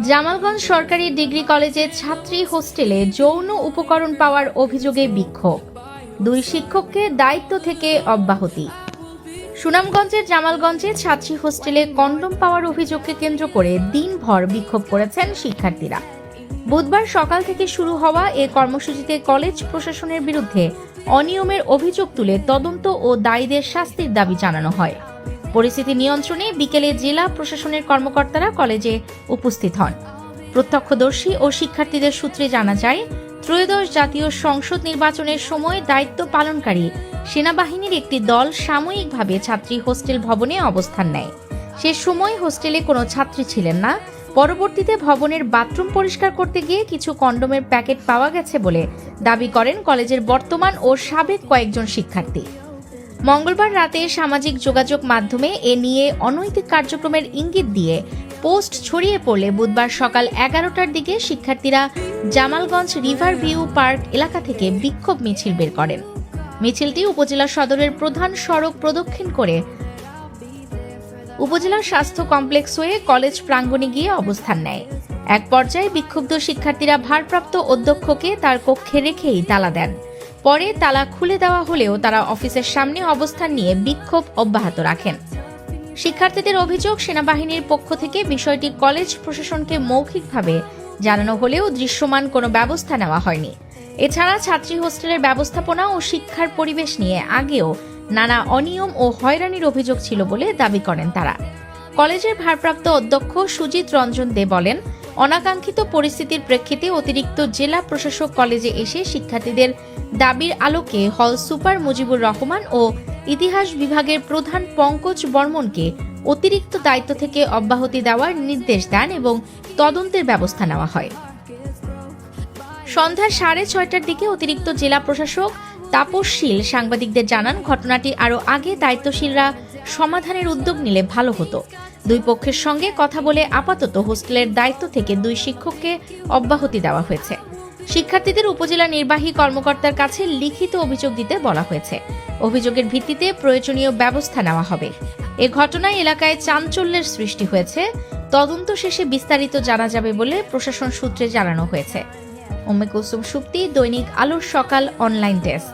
জামালগঞ্জ সরকারি ডিগ্রি কলেজের ছাত্রী হোস্টেলে যৌন উপকরণ পাওয়ার অভিযোগে বিক্ষোভ, 2 শিক্ষককে দায়িত্ব থেকে অব্যাহতি। সুনামগঞ্জের জামালগঞ্জে ছাত্রী হোস্টেলে কন্ডোম পাওয়ার অভিযোগকে কেন্দ্র করে দিনভর বিক্ষোভ করেছেন শিক্ষার্থীরা। বুধবার সকাল থেকে শুরু হওয়া এ কর্মসূচিতে কলেজ প্রশাসনের বিরুদ্ধে অনিয়মের অভিযোগ তুলে তদন্ত ও দায়ীদের শাস্তির দাবি জানানো হয়। পরিস্থিতি নিয়ন্ত্রণে বিকেলে জেলা প্রশাসনের কর্মকর্তারা কলেজে উপস্থিত হন। প্রত্যক্ষদর্শী ও শিক্ষার্থীদের সূত্রে জানা যায়, ত্রয়োদশ জাতীয় সংসদ নির্বাচনের সময় দায়িত্ব পালনকারী সেনাবাহিনীর একটি দল সাময়িকভাবে ছাত্রী হোস্টেল ভবনে অবস্থান নেয়। সে সময় হোস্টেলে কোনো ছাত্রী ছিলেন না। পরবর্তীতে ভবনের বাথরুম পরিষ্কার করতে গিয়ে কিছু কন্ডোমের প্যাকেট পাওয়া গেছে বলে দাবি করেন কলেজের বর্তমান ও সাবেক কয়েকজন শিক্ষার্থী। মঙ্গলবার রাতে সামাজিক যোগাযোগ মাধ্যমে এ নিয়ে অনৈতিক কার্যক্রমের ইঙ্গিত দিয়ে পোস্ট ছড়িয়ে পড়লে বুধবার সকাল 11টার দিকে শিক্ষার্থীরা জামালগঞ্জ রিভার ভিউ পার্ক এলাকা থেকে বিক্ষোভ মিছিল বের করেন। মিছিলটি উপজেলা সদরের প্রধান সড়ক প্রদক্ষিণ করে উপজেলা স্বাস্থ্য কমপ্লেক্স হয়ে কলেজ প্রাঙ্গণে গিয়ে অবস্থান নেয়। এক পর্যায়ে বিক্ষুব্ধ শিক্ষার্থীরা ভারপ্রাপ্ত অধ্যক্ষকে তার কক্ষে রেখেই তালা দেন। পরে তালা খুলে দেওয়া হলেও তারা অফিসের সামনে অবস্থান নিয়ে বিক্ষোভ অব্যাহত রাখেন। শিক্ষার্থীদের অভিযোগ, সেনাবাহিনীর পক্ষ থেকে বিষয়টি কলেজ প্রশাসনকে মৌখিকভাবে জানানো হলেও দৃশ্যমান কোনো ব্যবস্থা নেওয়া হয়নি। এছাড়া ছাত্রী হোস্টেলের ব্যবস্থাপনা ও শিক্ষার পরিবেশ নিয়ে আগেও নানা অনিয়ম ও হয়রানির অভিযোগ ছিল বলে দাবি করেন তারা। কলেজের ভারপ্রাপ্ত অধ্যক্ষ সুজিত রঞ্জন দে বলেন, অনাকাঙ্ক্ষিত পরিস্থিতির প্রেক্ষিতে অতিরিক্ত জেলা প্রশাসক কলেজে এসে শিক্ষার্থীদের দাবির আলোকে হল সুপার মুজিবুর রহমান ও ইতিহাস বিভাগের প্রধান পঙ্কজ বর্মনকে অতিরিক্ত দায়িত্ব থেকে অব্যাহতি দেওয়ার নির্দেশ দেন এবং তদন্তের ব্যবস্থা নেওয়া হয়। সন্ধ্যা 6:30টার দিকে অতিরিক্ত জেলা প্রশাসক তাপসশীল সাংবাদিকদের জানান, ঘটনাটি আরও আগে দায়িত্বশীলরা সমাধানের উদ্যোগ নিলে ভালো হতো। 2 পক্ষের সঙ্গে কথা বলে আপাতত হোস্টেলের দায়িত্ব থেকে 2 শিক্ষককে অব্যাহতি দেওয়া হয়েছে। শিক্ষার্থীদের উপজেলা নির্বাহী কর্মকর্তার কাছে লিখিত অভিযোগ দিতে বলা হয়েছে। অভিযোগের ভিত্তিতে প্রয়োজনীয় ব্যবস্থা নেওয়া হবে। এ ঘটনায় এলাকায় চাঞ্চল্যের সৃষ্টি হয়েছে। তদন্ত শেষে বিস্তারিত জানা যাবে বলে প্রশাসন সূত্রে জানানো হয়েছে। উম্মে কুলসুম সুপ্তি, দৈনিক আলোর সকাল অনলাইন ডেস্ক।